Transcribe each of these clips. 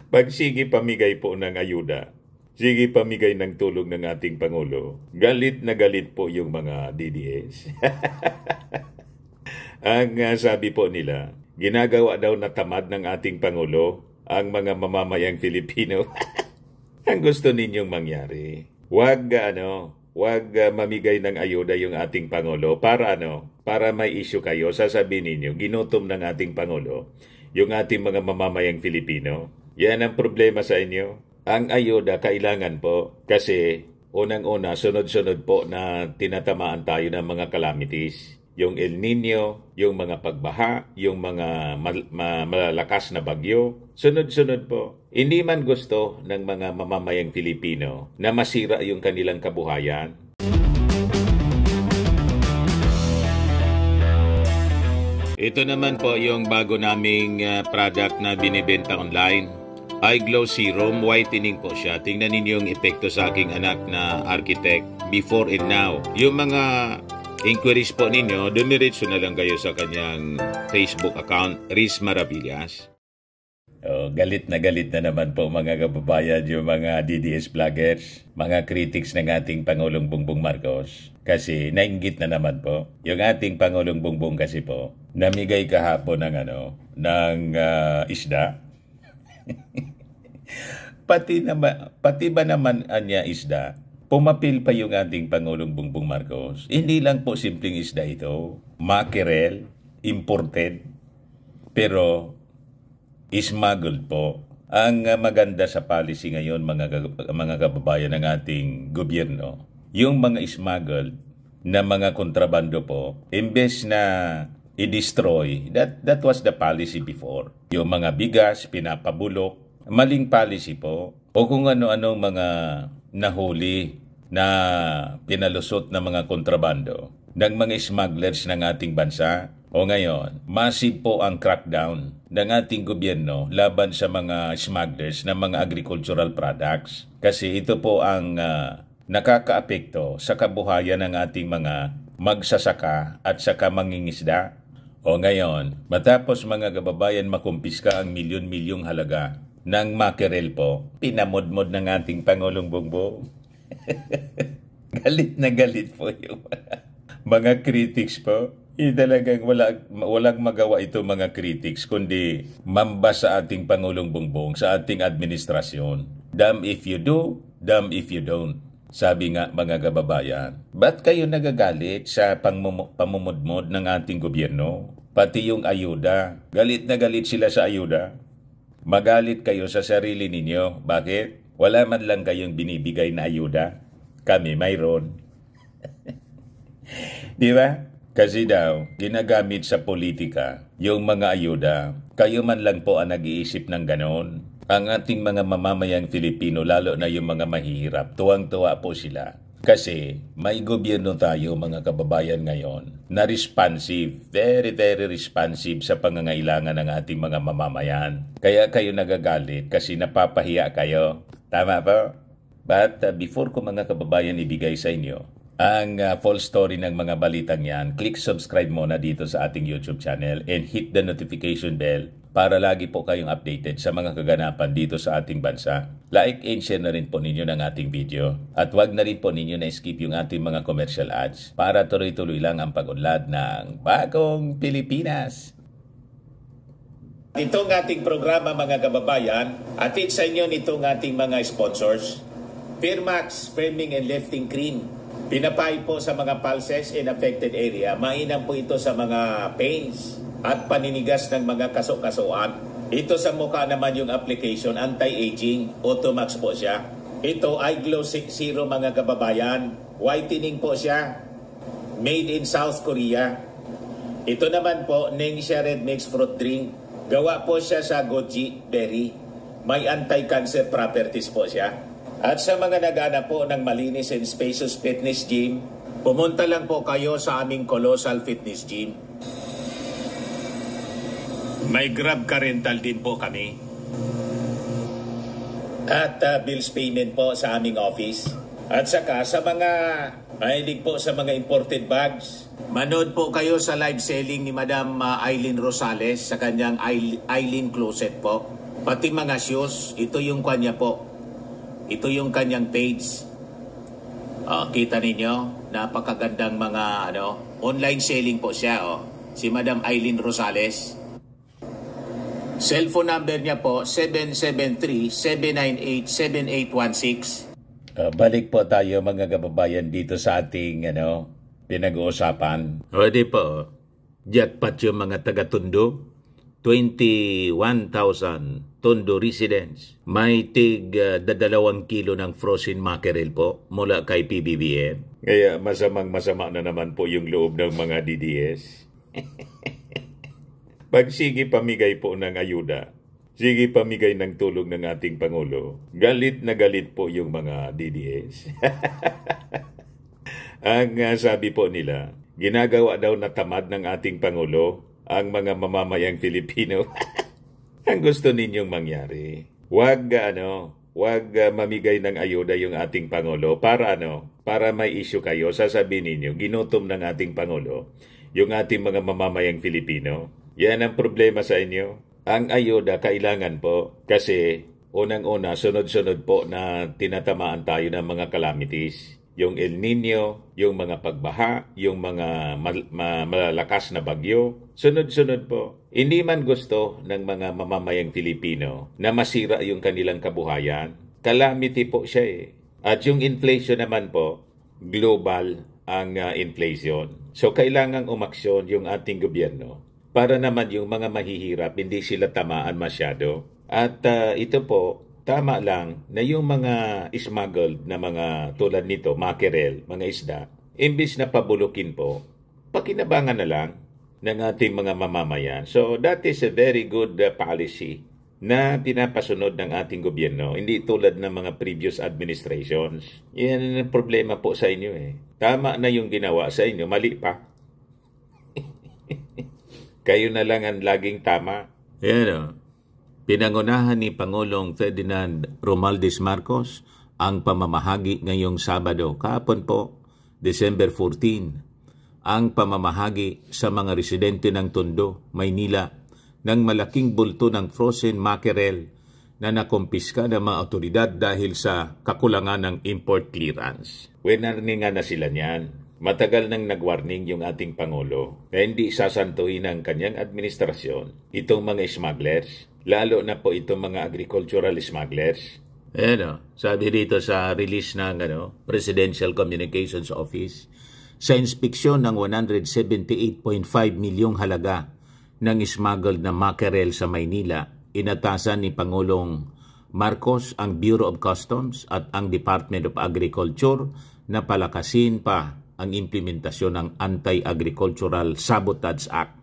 Pag sige pamigay po ng ayuda, sige pamigay ng tulong ng ating Pangulo, galit na galit po yung mga DDS. Ang sabi po nila, ginagawa daw na tamad ng ating Pangulo ang mga mamamayang Filipino. Ang gusto ninyong mangyari, wag mamigay ng ayuda yung ating Pangulo para may issue kayo. Sasabihin ninyo, ginutom ng ating Pangulo yung ating mga mamamayang Filipino. Yan ang problema sa inyo. Ang ayuda kailangan po kasi unang-una, sunod-sunod po na tinatamaan tayo ng mga calamities. Yung El Nino, yung mga pagbaha, yung mga malalakas na bagyo. Sunod-sunod po. Hindi man gusto ng mga mamamayang Filipino na masira yung kanilang kabuhayan. Ito naman po yung bago naming product na binibenta online. iGlow Serum, whitening po siya. Tingnan ninyo yung epekto sa aking anak na architect before and now. Yung mga inquiries po ninyo, dumiretso na lang kayo sa kanyang Facebook account, Riz Maravillas. Galit na naman po mga kababayan yung mga DDS vloggers, mga critics ng ating Pangulong Bongbong Marcos. Kasi nainggit na naman po. Yung ating Pangulong Bongbong kasi po, namigay kahapon ng isda. pati ba naman anya isda? Pumapil pa yung ating Pangulong Bongbong Marcos. Hindi lang po simpleng isda ito. Mackerel, imported, pero smuggled po. Ang maganda sa policy ngayon, mga kababayan ng ating gobyerno, yung mga smuggled na mga kontrabando po, imbes na i-destroy, that was the policy before. Yung mga bigas, pinapabulok, maling policy po. O kung ano-anong mga nahuli na pinalusot na mga kontrabando ng mga smugglers ng ating bansa. O ngayon, massive po ang crackdown ng ating gobyerno laban sa mga smugglers ng mga agricultural products. Kasi ito po ang nakakaapekto sa kabuhayan ng ating mga magsasaka at saka mangingisda. O ngayon, matapos mga kababayan makumpiska ang milyon-milyong halaga ng mackerel po, pinamodmod ng ating Pangulong Bongbong. Galit na galit po yung mga critics po. Talagang walang magawa ito mga critics kundi mamba sa ating Pangulong Bongbong, sa ating administrasyon. Damn if you do, damn if you don't. Sabi nga mga kababayan, ba't kayo nagagalit sa pamumudmod ng ating gobyerno? Pati yung ayuda, galit na galit sila sa ayuda. Magalit kayo sa sarili ninyo. Bakit? Wala man lang kayong binibigay na ayuda. Kami mayroon. Di ba? Kasi daw, ginagamit sa politika yung mga ayuda. Kayo man lang po ang nag-iisip ng ganon. Ang ating mga mamamayang Filipino, lalo na yung mga mahihirap, tuwang-tuwa po sila. Kasi may gobyerno tayo mga kababayan ngayon na responsive, very very responsive sa pangangailangan ng ating mga mamamayan. Kaya kayo nagagalit kasi napapahiya kayo. Tama po? But before ko mga kababayan ibigay sa inyo ang full story ng mga balitang yan, click subscribe muna dito sa ating YouTube channel and hit the notification bell para lagi po kayong updated sa mga kaganapan dito sa ating bansa. Like and share na rin po ninyo ng ating video. At wag na rin po ninyo na skip yung ating mga commercial ads para tuloy-tuloy lang ang pag-unlad ng Bagong Pilipinas. Itong ating programa mga kababayan, atid sa inyo nitong ating mga sponsors. Firmax Firming and Lifting Cream. Pinapay po sa mga pulses in affected area. Mainam po ito sa mga pains at paninigas ng mga kaso-kasuan. Ito sa mukha naman yung application, anti-aging, Automax po siya. Ito iGlow Zero mga kababayan. Whitening po siya. Made in South Korea. Ito naman po, Ningxia Red Mix Fruit Drink. Gawa po siya sa goji berry. May anti-cancer properties po siya. At sa mga naghanap po ng malinis and spacious fitness gym, pumunta lang po kayo sa aming Colossal Fitness Gym. May Grab car rental din po kami. At bills payment po sa aming office. At saka sa mga mahilig po sa mga imported bags, manood po kayo sa live selling ni Madam Aileen Rosales sa kanyang Aileen Closet po. Pati mga shoes, ito yung kanya po. Ito yung kanyang page. Kita ninyo, napakagandang mga online selling po siya. Si Madam Eileen Rosales. Cellphone number niya po, 773-798-7816. Balik po tayo mga kababayan dito sa ating pinag-uusapan. O di po, jackpot yung mga taga-Tondo. 21,000 Tondo residents. May tig 2 kilo ng frozen mackerel po mula kay PBBM. Kaya masama na naman po yung loob ng mga DDS. Pag sige pamigay po ng ayuda, sige pamigay ng tulong ng ating Pangulo, galit na galit po yung mga DDS. Ang sabi po nila, ginagawa daw na tamad ng ating Pangulo ang mga mamamayang Filipino. Ang gusto ninyong mangyari, wag mamigay ng ayuda yung ating Pangulo para may issue kayo. Sasabihin ninyo, ginutom ng ating Pangulo yung ating mga mamamayang Filipino. Yan ang problema sa inyo. Ang ayuda kailangan po kasi unang-una, sunod-sunod po na tinatamaan tayo ng mga calamities. Yung El Nino, yung mga pagbaha, yung mga malalakas na bagyo. Sunod-sunod po. Hindi man gusto ng mga mamamayang Filipino na masira yung kanilang kabuhayan. Calamity po siya eh. At yung inflation naman po, global ang inflation. So kailangang umaksyon yung ating gobyerno para naman yung mga mahihirap, hindi sila tamaan masyado. At ito po, tama lang na yung mga smuggled na mga tulad nito, mackerel, mga isda, imbis na pabulukin po, pakinabangan na lang ng ating mga mamamayan. So that is a very good policy na pinapasunod ng ating gobyerno. Hindi tulad ng mga previous administrations. Yan ang problema po sa inyo eh. Tama na yung ginawa sa inyo, mali pa. Kayo na lang ang laging tama. Yan Pinangunahan ni Pangulong Ferdinand Romualdez Marcos ang pamamahagi ngayong Sabado, kahapon po, December 14, ang pamamahagi sa mga residente ng Tondo, Maynila, ng malaking bulto ng frozen mackerel na nakumpiska ng mga otoridad dahil sa kakulangan ng import clearance. Winarningan na sila niyan. Matagal nang nag-warning yung ating Pangulo na hindi sasantuhin ng kanyang administrasyon itong mga smugglers, lalo na po itong mga agricultural smugglers. Sabi dito sa release ng Presidential Communications Office, sa inspeksyon ng 178.5 milyong halaga ng smuggled na mackerel sa Maynila, inatasan ni Pangulong Marcos ang Bureau of Customs at ang Department of Agriculture na palakasin pa ang implementasyon ng Anti-Agricultural Sabotage Act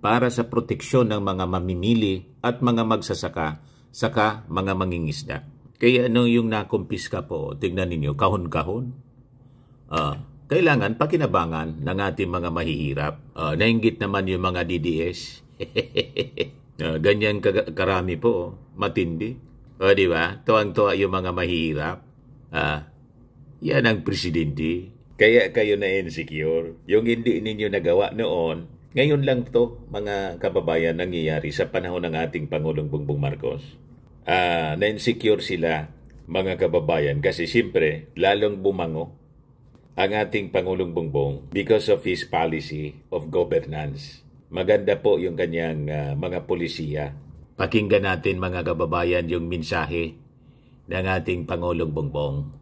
para sa proteksyon ng mga mamimili at mga magsasaka, saka mga mangingisda. Kaya yung nakumpiska po, tignan ninyo, kahon-kahon. Kailangan pakinabangan ng ating mga mahihirap. Nainggit naman yung mga DDS. Ganyan karami po, matindi. Di ba? Tuwang-tuwa yung mga mahihirap. Yan ang presidente. Kaya kayo na insecure. Yung hindi ninyo nagawa noon, ngayon lang to, mga kababayan, nangyayari sa panahon ng ating Pangulong Bongbong Marcos. Na-insecure sila, mga kababayan, kasi siyempre, lalong bumango ang ating Pangulong Bongbong because of his policy of governance. Maganda po yung kanyang mga polisiya. Pakinggan natin, mga kababayan, yung mensahe ng ating Pangulong Bongbong.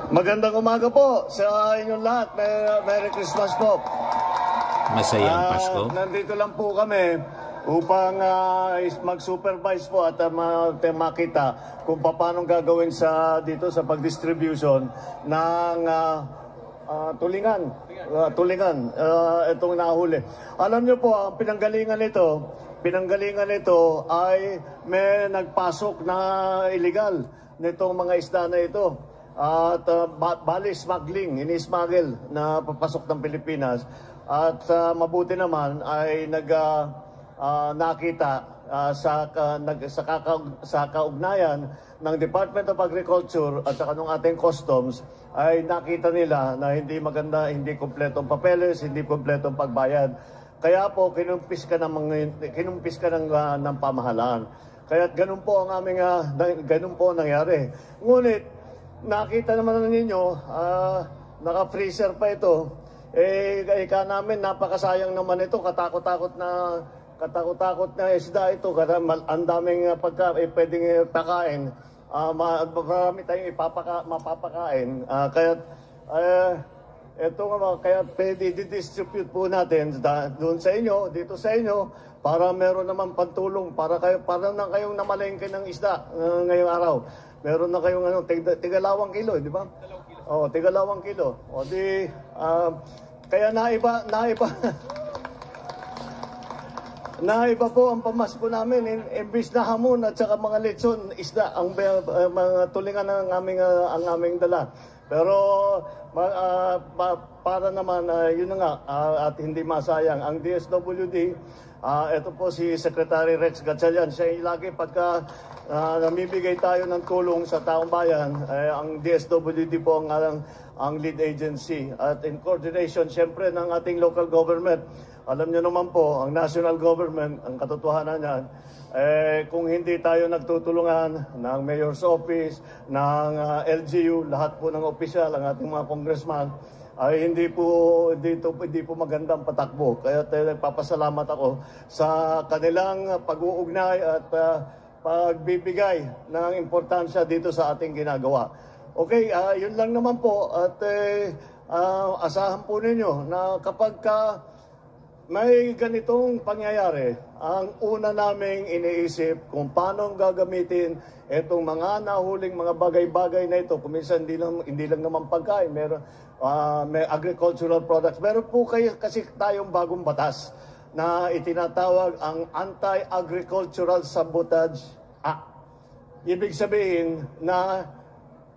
Magandang umaga po sa inyong lahat. Merry Christmas po. Masayang Pasko. Nandito lang po kami upang mag-supervise po at makita kung paano gagawin dito sa pag-distribution ng tulingan. Itong nahuli. Alam niyo po, ang pinanggalingan nito ay may nagpasok na illegal nitong mga isda na ito. At bali smuggling, ini-smuggle na papasok ng Pilipinas. At mabuti naman ay nakita sa kaugnayan ng Department of Agriculture at saka ng ating customs, ay nakita nila na hindi maganda, hindi kompletong papeles, hindi kompletong pagbayad. Kaya po kinumpis ka ng pamahalaan. Kaya ganun po ang aming ganun po ang nangyari. Ngunit nakita naman ninyo, naka-freezer pa ito. Ika namin napakasayang naman ito, katakot-takot na isda ito. Ang daming pwedeng pakain. Marami tayong mapapakain. Kaya pwede distribute po natin doon sa inyo, dito sa inyo, para meron naman pantulong, para nang kayong namalengke ng isda ngayong araw. Meron na kayong tigalawang kilo, di ba? Tigalawang kilo. Kaya naiba naiba po ang pamasko namin. Imbis na hamon at saka mga lechon, isda, ang mga tulingan ng aming dala. Pero para naman, yun na nga, at hindi masayang, ang DSWD, ito po si Secretary Rex Gatchalian, siya lagi pagka namibigay tayo ng tulong sa taong bayan, ang DSWD po ang lead agency. At in coordination, siyempre, ng ating local government, alam niyo naman po, ang national government, ang katotohanan niyan, kung hindi tayo nagtutulungan ng Mayor's Office, ng LGU, lahat po ng opisyal, ang ating mga congressman, ay hindi po magandang patakbo. Kaya nagpapasalamat ako sa kanilang pag-uugnay at pagbibigay ng importansya dito sa ating ginagawa. Okay, yun lang naman po. At asahan po ninyo na kapag may ganitong pangyayari, ang una naming iniisip kung paano gagamitin itong mga nahuling mga bagay-bagay na ito. Kuminsan hindi lang naman pagkain, may agricultural products. Meron po kasi tayong bagong batas na itinatawag ang Anti-Agricultural Sabotage Act. Ibig sabihin na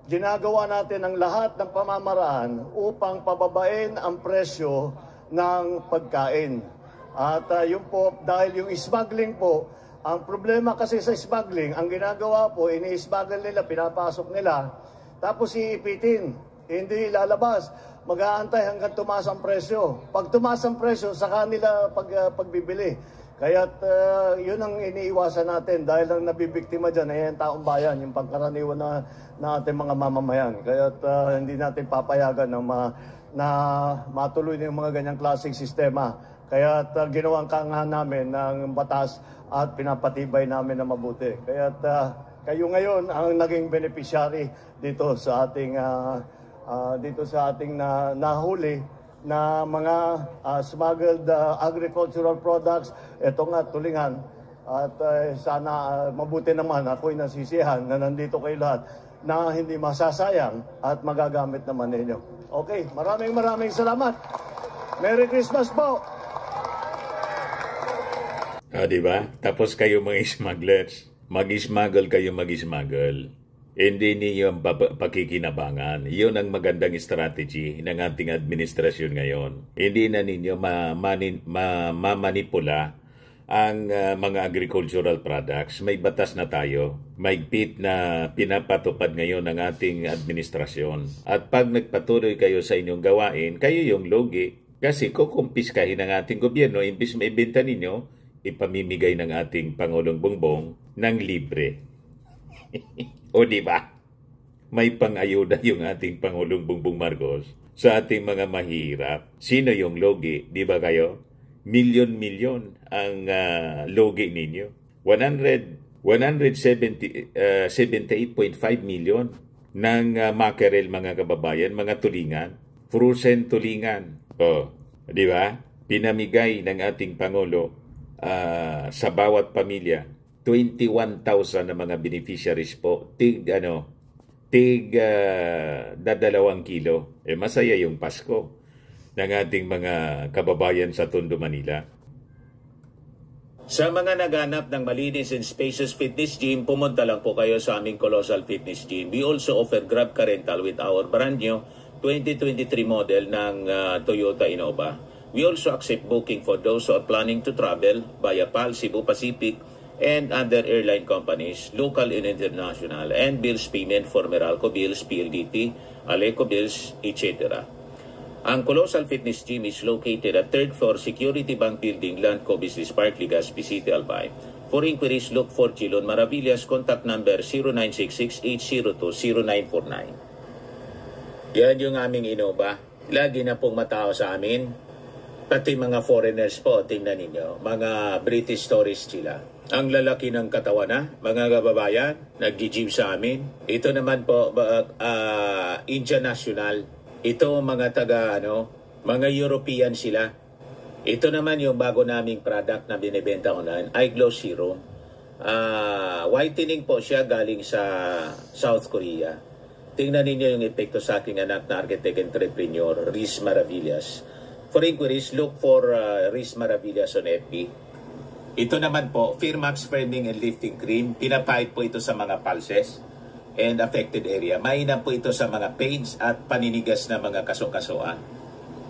ginagawa natin ang lahat ng pamamaraan upang pababain ang presyo ng pagkain. At yun po, dahil yung smuggling po, ang problema kasi sa smuggling, ang ginagawa po, ini-smuggle nila, pinapasok nila, tapos iipitin, hindi ilalabas, mag-aantay hanggang tumaas ang presyo. Pag tumaas ang presyo, saka nila pagbibili. Kaya't yun ang iniiwasan natin dahil ang nabibiktima dyan ay ang taong bayan, yung pangkaraniwan na ating mga mamamayan. Kaya't hindi natin papayagan na matuloy na yung mga ganyang klaseng sistema. Kaya ginawang kaangahan namin ng batas at pinapatibay namin na mabuti. Kaya kayo ngayon ang naging beneficiary dito sa ating nahuli na mga smuggled agricultural products. Ito nga, tulingan. At sana mabuti naman, ako'y nasisiyahan na nandito kayo lahat na hindi masasayang at magagamit naman ninyo. Okay, maraming salamat. Merry Christmas po! Diba? Tapos kayo mga smugglers, mag-smuggle kayo mag-smuggle. Hindi ninyo ang pakikinabangan. Iyon ang magandang strategy ng ating administrasyon ngayon. Hindi na ninyo mamanipula ang mga agricultural products. May batas na tayo. Maigpit na pinapatupad ngayon ng ating administrasyon. At pag nagpatuloy kayo sa inyong gawain, kayo yung logi. Kasi kukumpiskahin ng ating gobyerno, imbis maibenta ninyo, ipamimigay ng ating Pangulong Bongbong ng libre. O di ba? May pang-ayuda yung ating Pangulong Bongbong Marcos sa ating mga mahirap. Sino yung logi? Di ba kayo? Milyon-milyon ang logi ninyo. 178.5 million ng mackerel, mga kababayan, mga tulingan, frozen tulingan. O, di ba? Pinamigay ng ating Pangulo sa bawat pamilya, 21,000 na mga beneficiaries po, tig 2 kilo. Masaya yung Pasko ng ating mga kababayan sa Tondo, Manila. Sa mga naghanap ng malinis and spacious fitness gym, pumunta lang po kayo sa aming Colossal Fitness Gym. We also offer Grab Car Rental with our brand new 2023 model ng Toyota Innova. We also accept booking for those who are planning to travel via PAL, Cebu Pacific, and other airline companies, local and international, and bills payment for Meralco Bills, PLDT, Aleco Bills, etc. Ang Colossal Fitness Gym is located at 3rd floor Security Bank Building, Landco Business Park, Legazpi City, Albay. For inquiries, look for Chilon Maravillas. Contact number 0966-802-0949. Yan yung aming Innova. Lagi na pong matao sa amin. Pati mga foreigners po, tingnan ninyo. Mga British tourists sila. Ang lalaki ng katawan na, mga kababayan, nag-gym sa amin. Ito naman po, Indian National. Ito mga mga European sila. Ito naman yung bago naming product na binibenta online, Eye Glow Serum. Whitening po siya galing sa South Korea. Tingnan ninyo yung epekto sa aking anak na architect entrepreneur, Riz Maravillas. For inquiries, look for Riz Maravillas on FB. Ito naman po, Firmax Firming and Lifting Cream. Pinapahid po ito sa mga pulses and affected area. Mainam po ito sa mga pains at paninigas na mga kaso-kasoan.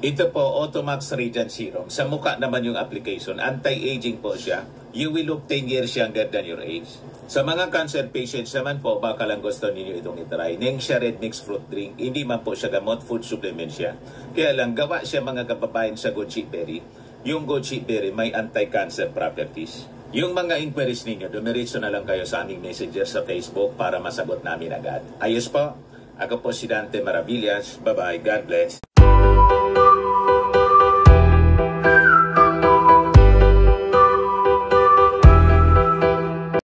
Ito po, Automax Radiant Serum. Sa mukha naman yung application. Anti-aging po siya. You will look 10 years younger than your age. Sa mga cancer patients naman po, baka lang gusto ninyo itong itry. Nengxia Red Mix Fruit Drink. Hindi man po siya gamot, food supplement siya. Kaya lang, gawa siya mga kababayan sa goji berry. Yung goji berry may anti-cancer properties. Yung mga inquiries ninyo, dumiritso na lang kayo sa aming messenger sa Facebook para masagot namin agad. Ayos po. Ako po si Dante Maravillas. Bye-bye. God bless.